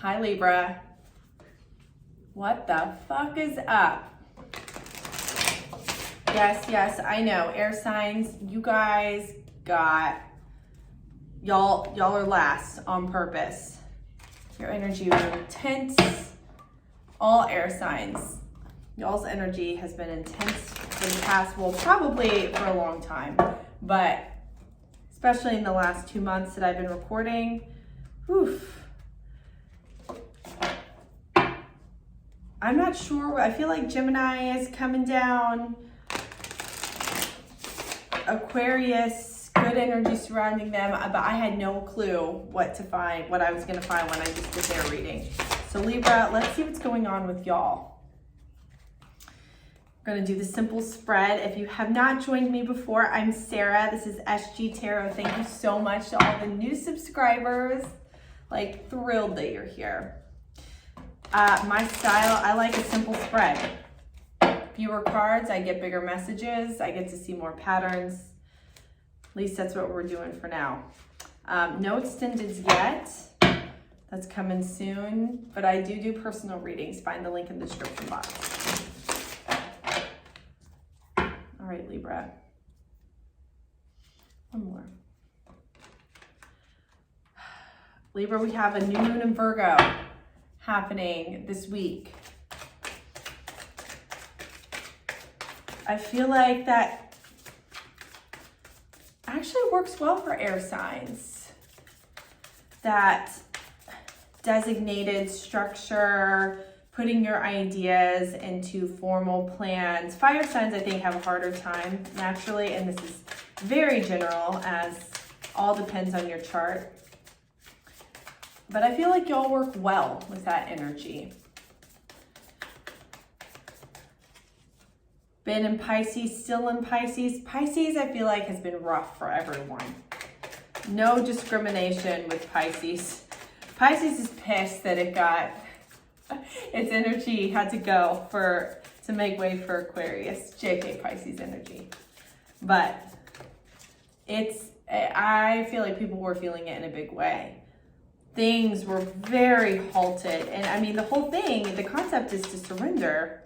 Hi, Libra. What the fuck is up? Yes, I know. Air signs, you guys got, y'all are last on purpose. Your energy was intense. All air signs. Y'all's energy has been intense for the past, well, probably for a long time, but especially in the last 2 months that I've been recording. Oof. I'm not sure. I feel like Gemini is coming down. Aquarius, good energy surrounding them, but I had no clue what I was going to find when I just did their reading. So Libra, let's see what's going on with y'all. We're going to do the simple spread. If you have not joined me before, I'm Sarah. This is SG Tarot. Thank you so much to all the new subscribers. Like, thrilled that you're here. My style, I like a simple spread. Fewer cards, I get bigger messages. I get to see more patterns. At least that's what we're doing for now. No extendeds yet. That's coming soon. But I do personal readings. Find the link in the description box. All right, Libra. One more. Libra, we have a new moon in Virgo happening this week. I feel like that actually works well for air signs. That designated structure, putting your ideas into formal plans. Fire signs, I think, have a harder time naturally, and this is very general as all depends on your chart. But I feel like y'all work well with that energy. Been in Pisces, still in Pisces. Pisces, I feel like, has been rough for everyone. No discrimination with Pisces. Pisces is pissed that it got, its energy had to go to make way for Aquarius. JK Pisces energy. But I feel like people were feeling it in a big way. Things were very halted. And I mean, the whole thing, the concept is to surrender,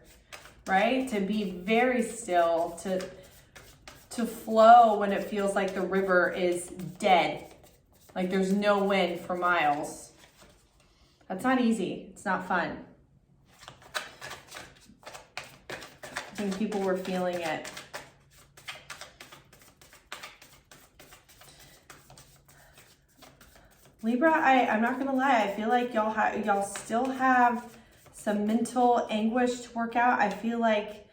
right? To be very still, to flow when it feels like the river is dead. Like there's no wind for miles. That's not easy. It's not fun. I think people were feeling it. Libra, I'm not gonna lie, I feel like y'all still have some mental anguish to work out. I feel like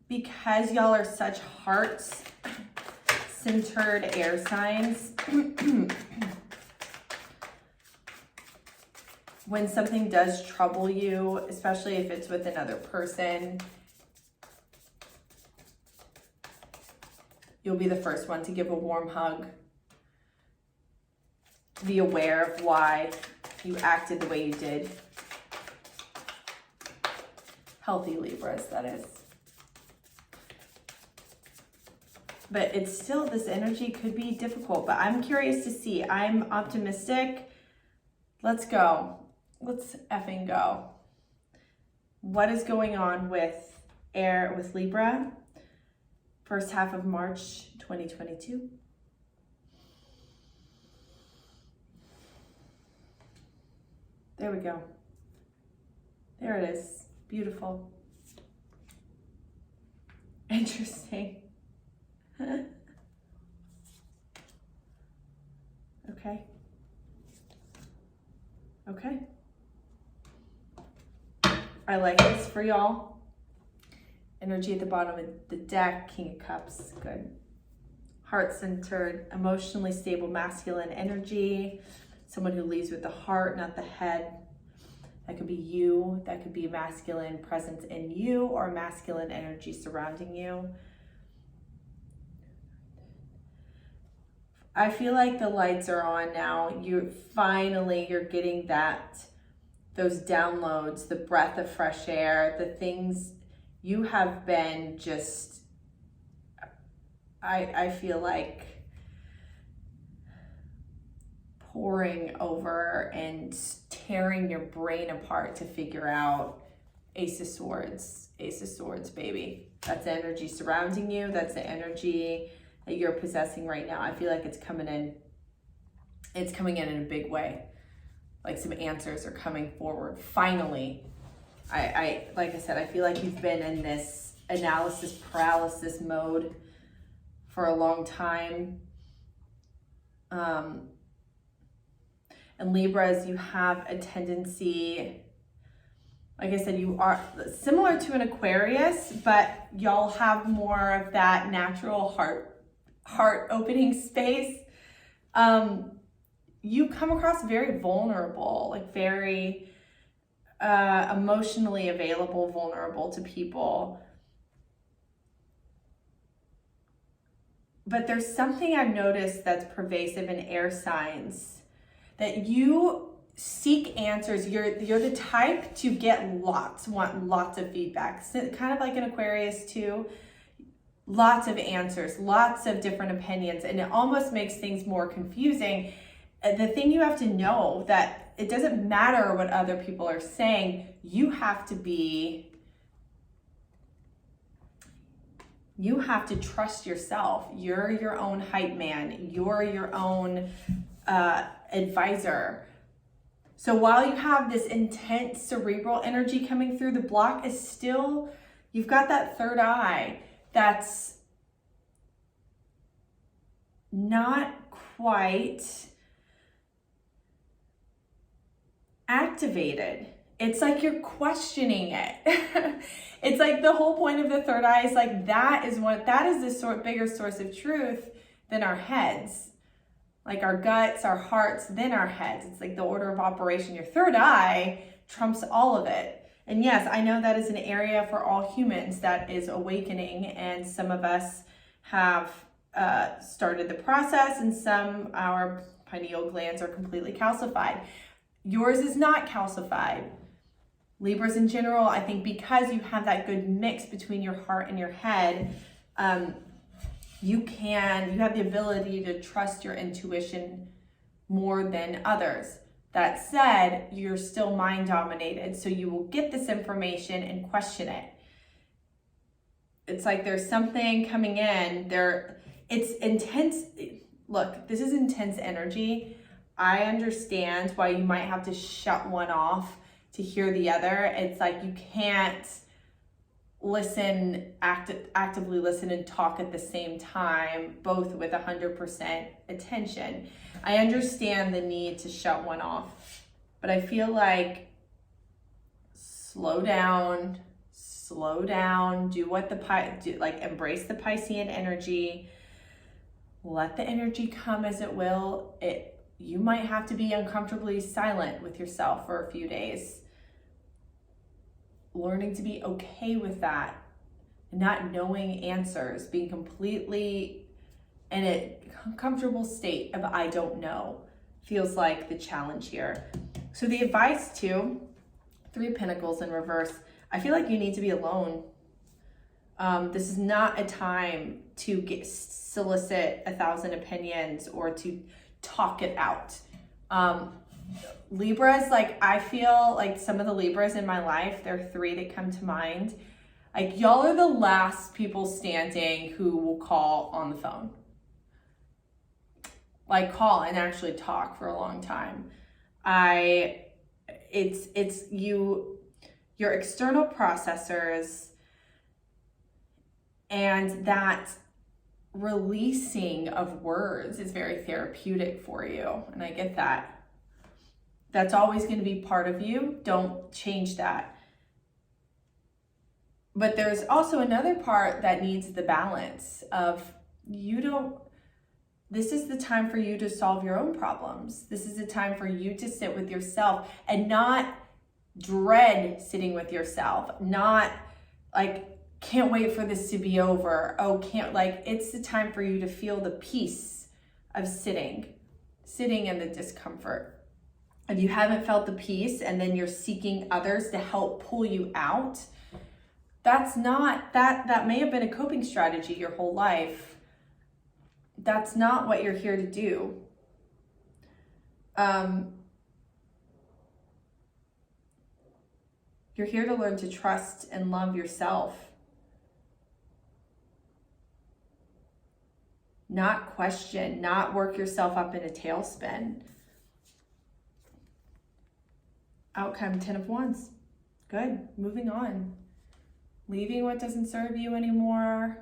because y'all are such heart-centered air signs, when something does trouble you, especially if it's with another person, you'll be the first one to give a warm hug. Be aware of why you acted the way you did. Healthy Libras, that is. But it's still, this energy could be difficult, but I'm curious to see. I'm optimistic. Let's go. Let's effing go. What is going on with Libra? First half of March 2022. There we go. There it is. Beautiful. Interesting. Okay. Okay. I like this for y'all. Energy at the bottom of the deck. King of Cups. Good. Heart-centered, emotionally stable, masculine energy. Someone who leads with the heart, not the head. That could be you. That could be a masculine presence in you or a masculine energy surrounding you. I feel like the lights are on now. You're getting those downloads, the breath of fresh air, the things you have been just, I feel like poring over and tearing your brain apart to figure out Ace of Swords, baby. That's the energy surrounding you. That's the energy that you're possessing right now. I feel like it's coming in. It's coming in a big way. Like some answers are coming forward. Finally, I like I said, I feel like you've been in this analysis paralysis mode for a long time. And Libras, you have a tendency, like I said, you are similar to an Aquarius, but y'all have more of that natural heart opening space. You come across very vulnerable, like very emotionally available, vulnerable to people. But there's something I've noticed that's pervasive in air signs, that you seek answers. You're the type to want lots of feedback. So kind of like an Aquarius too. Lots of answers, lots of different opinions, and it almost makes things more confusing. The thing you have to know that it doesn't matter what other people are saying. You have to trust yourself. You're your own hype man. You're your own advisor. So while you have this intense cerebral energy coming through, the block is still, you've got that third eye that's not quite activated. It's like you're questioning it. It's like the whole point of the third eye is like, that is the bigger source of truth than our heads. Like our guts, our hearts, then our heads. It's like the order of operation. Your third eye trumps all of it. And yes, I know that is an area for all humans that is awakening, and some of us have started the process, and some, our pineal glands are completely calcified. Yours is not calcified. Libras in general, I think because you have that good mix between your heart and your head, you have the ability to trust your intuition more than others. That said, you're still mind dominated, so you will get this information and question it. It's like there's something coming in there. It's intense. Look, this is intense energy. I understand why you might have to shut one off to hear the other. It's like you can't actively listen and talk at the same time, both with 100% attention. I understand the need to shut one off, but I feel like slow down, do embrace the Piscean energy, let the energy come as it will. You might have to be uncomfortably silent with yourself for a few days. Learning to be okay with that, not knowing answers, being completely in a comfortable state of I don't know, feels like the challenge here. So the advice too, 3 of Pentacles in reverse, I feel like you need to be alone. This is not a time to solicit 1,000 opinions or to talk it out. Libras, like I feel like some of the Libras in my life, there are 3 that come to mind. Like y'all are the last people standing who will call on the phone. Like call and actually talk for a long time. It's your external processors, and that releasing of words is very therapeutic for you. And I get that. That's always going to be part of you. Don't change that. But there's also another part that needs the balance of this is the time for you to solve your own problems. This is the time for you to sit with yourself and not dread sitting with yourself. Not like, can't wait for this to be over. It's the time for you to feel the peace of sitting in the discomfort. If you haven't felt the peace and then you're seeking others to help pull you out, that may have been a coping strategy your whole life. That's not what you're here to do. You're here to learn to trust and love yourself. Not question, not work yourself up in a tailspin. Outcome, 10 of Wands. Good, moving on. Leaving what doesn't serve you anymore.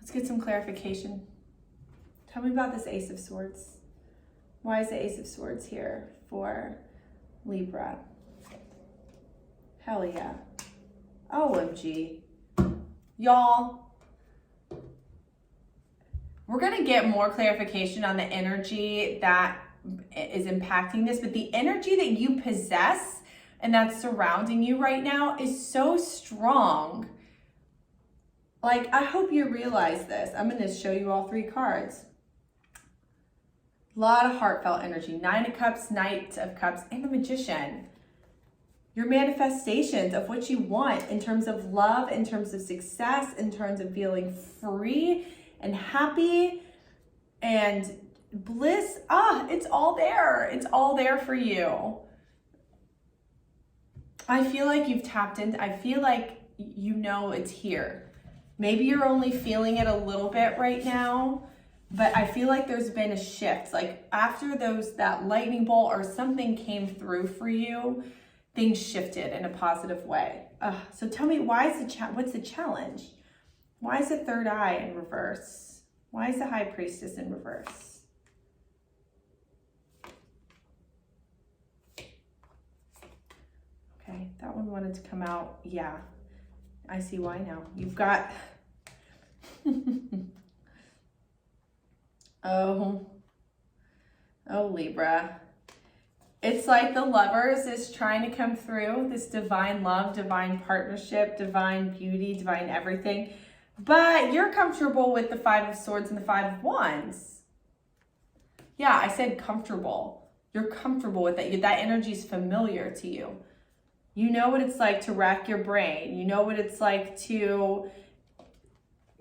Let's get some clarification. Tell me about this Ace of Swords. Why is the Ace of Swords here for Libra? Hell yeah. OMG. Y'all, we're going to get more clarification on the energy that is impacting this, but the energy that you possess and that's surrounding you right now is so strong. Like, I hope you realize this. I'm going to show you all 3 cards. A lot of heartfelt energy. 9 of Cups, Knight of Cups, and the Magician. Your manifestations of what you want in terms of love, in terms of success, in terms of feeling free and happy and bliss. It's all there. It's all there for you. I feel like you've tapped into, I feel like you know it's here. Maybe you're only feeling it a little bit right now, but I feel like there's been a shift. Like after that lightning bolt or something came through for you, things shifted in a positive way. So tell me, what's the challenge? Why is the 3rd eye in reverse? Why is the High Priestess in reverse? Okay, that one wanted to come out. Yeah, I see why now. You've got, oh, Libra. It's like the Lovers is trying to come through, this divine love, divine partnership, divine beauty, divine everything. But you're comfortable with the 5 of Swords and the 5 of Wands. Yeah, I said comfortable. You're comfortable with it. That energy is familiar to you. You know what it's like to rack your brain. You know what it's like to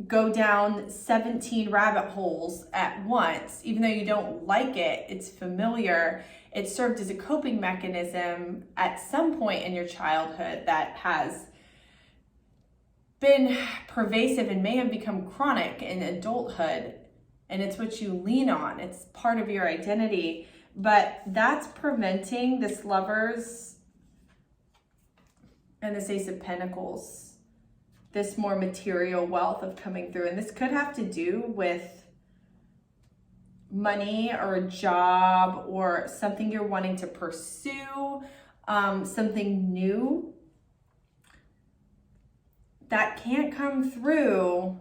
go down 17 rabbit holes at once. Even though you don't like it, it's familiar. It served as a coping mechanism at some point in your childhood that has been pervasive and may have become chronic in adulthood. And it's what you lean on. It's part of your identity. But that's preventing this Lovers and this Ace of Pentacles, this more material wealth of coming through. And this could have to do with money or a job or something you're wanting to pursue, something new that can't come through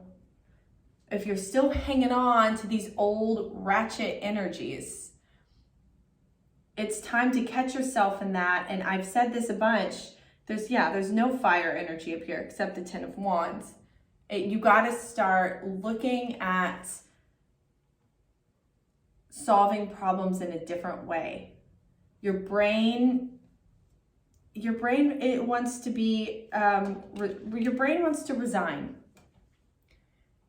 if you're still hanging on to these old ratchet energies. It's time to catch yourself in that. And I've said this a bunch. There's no fire energy up here except the 10 of Wands. You got to start looking at solving problems in a different way. Your brain it wants to be, your brain wants to resign.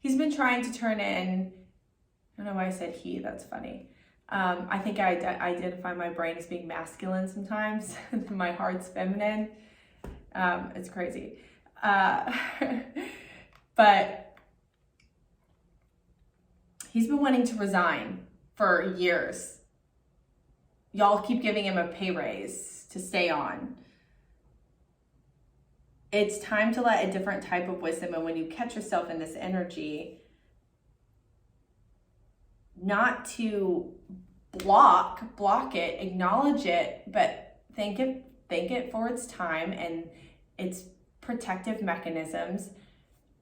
He's been trying to turn in, I don't know why I said he, that's funny. I think I identify my brain as being masculine sometimes. My heart's feminine. It's crazy. But he's been wanting to resign for years. Y'all keep giving him a pay raise to stay on. It's time to let a different type of wisdom, and when you catch yourself in this energy, not to block it, acknowledge it, but thank it for its time and its protective mechanisms.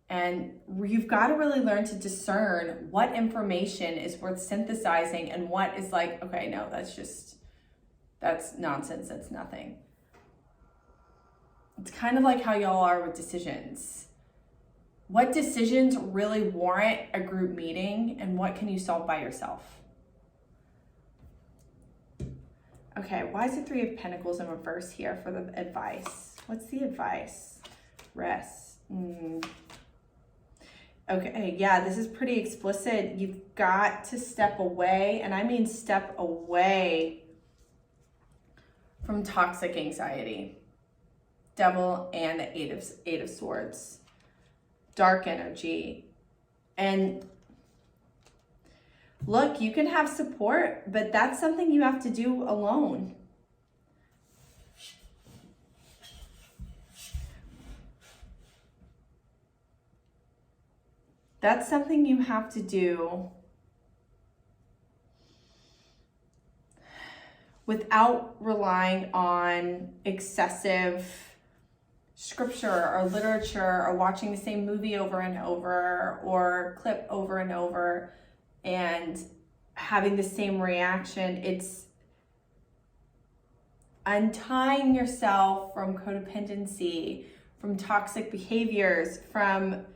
And you've got to really learn to discern what information is worth synthesizing and what is like, okay, no, that's nonsense, that's nothing. It's kind of like how y'all are with decisions. What decisions really warrant a group meeting and what can you solve by yourself? Okay, why is the 3 of Pentacles in reverse here for the advice? What's the advice? Rest. Okay, yeah, this is pretty explicit. You've got to step away, and I mean step away from toxic anxiety. Devil and the Eight of Swords. Dark energy. And look, you can have support, but that's something you have to do alone. That's something you have to do without relying on excessive scripture or literature or watching the same movie over and over or clip over and over and having the same reaction. It's untying yourself from codependency, from toxic behaviors, from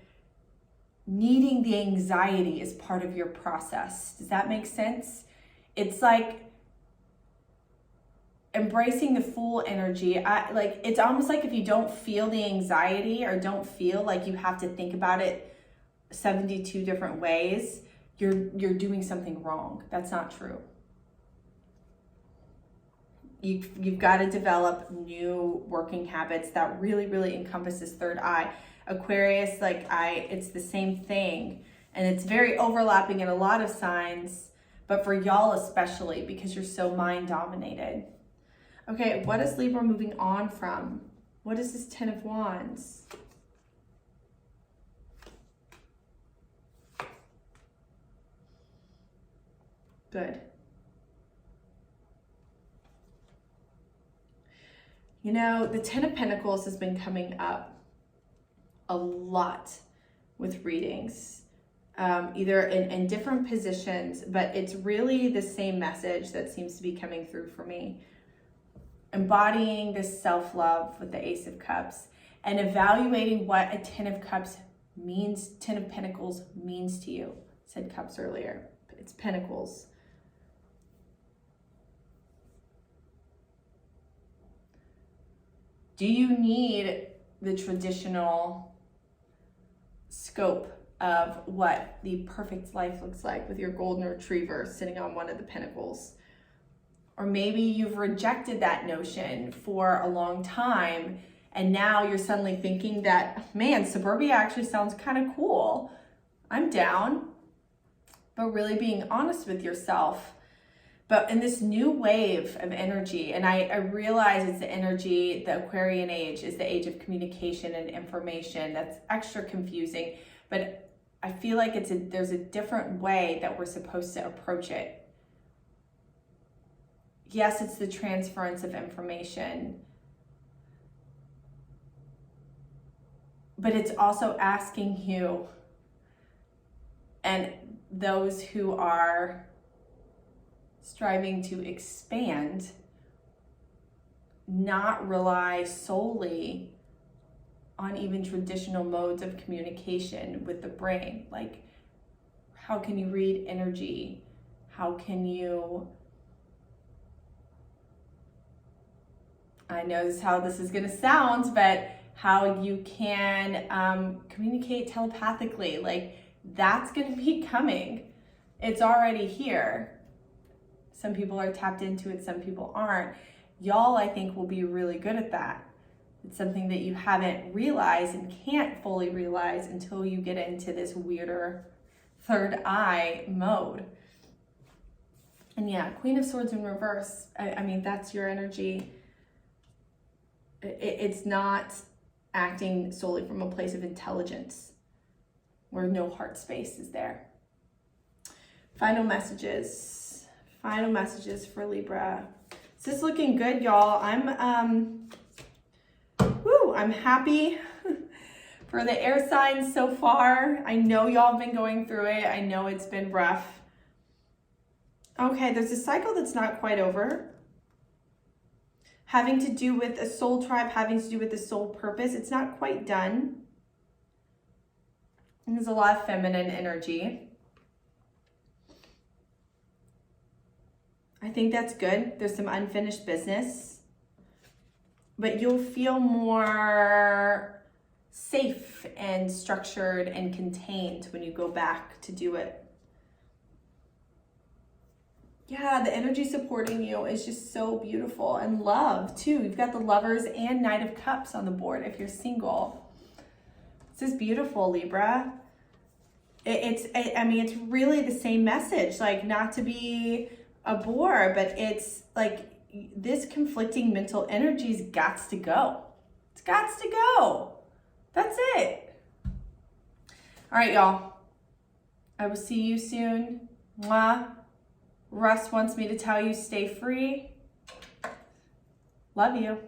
needing the anxiety as part of your process. Does that make sense? It's like embracing the full energy. It's almost like if you don't feel the anxiety or don't feel like you have to think about it 72 different ways, you're doing something wrong. That's not true. You've got to develop new working habits that really, really encompasses third eye. Aquarius, it's the same thing. And it's very overlapping in a lot of signs, but for y'all especially, because you're so mind dominated. Okay, what is Libra moving on from? What is this Ten of Wands? Good. You know, the Ten of Pentacles has been coming up a lot with readings, either in different positions, but it's really the same message that seems to be coming through for me. Embodying this self-love with the Ace of Cups and evaluating what a Ten of Cups means, Ten of Pentacles means to you. I said cups earlier, but it's pentacles. Do you need the traditional scope of what the perfect life looks like with your golden retriever sitting on one of the pentacles? Or maybe you've rejected that notion for a long time and now you're suddenly thinking that, man, suburbia actually sounds kind of cool. I'm down. But really being honest with yourself. But in this new wave of energy, and I realize it's the energy, the Aquarian age is the age of communication and information. That's extra confusing, but I feel like there's a different way that we're supposed to approach it. Yes, it's the transference of information, but it's also asking you and those who are striving to expand, not rely solely on even traditional modes of communication with the brain. Like, how can you read energy? How can you, I know this is how this is going to sound, but how you can communicate telepathically. Like, that's going to be coming. It's already here. Some people are tapped into it, some people aren't. Y'all, I think, will be really good at that. It's something that you haven't realized and can't fully realize until you get into this weirder third eye mode. And yeah, Queen of Swords in reverse. I mean, that's your energy. It's not acting solely from a place of intelligence where no heart space is there. Final messages for Libra. This is looking good, y'all. I'm happy for the air signs so far. I know y'all have been going through it. I know it's been rough. Okay, there's a cycle that's not quite over. Having to do with a soul tribe, having to do with the soul purpose. It's not quite done. There's a lot of feminine energy. I think that's good. There's some unfinished business. But you'll feel more safe and structured and contained when you go back to do it. Yeah, the energy supporting you is just so beautiful. And love, too. You've got the Lovers and Knight of Cups on the board if you're single. This is beautiful, Libra. I mean, it's really the same message. Like, not to be a bore, but it's like this conflicting mental energy's gots to go. It's gots to go. That's it. All right, y'all. I will see you soon. Mwah. Russ wants me to tell you, stay free. Love you.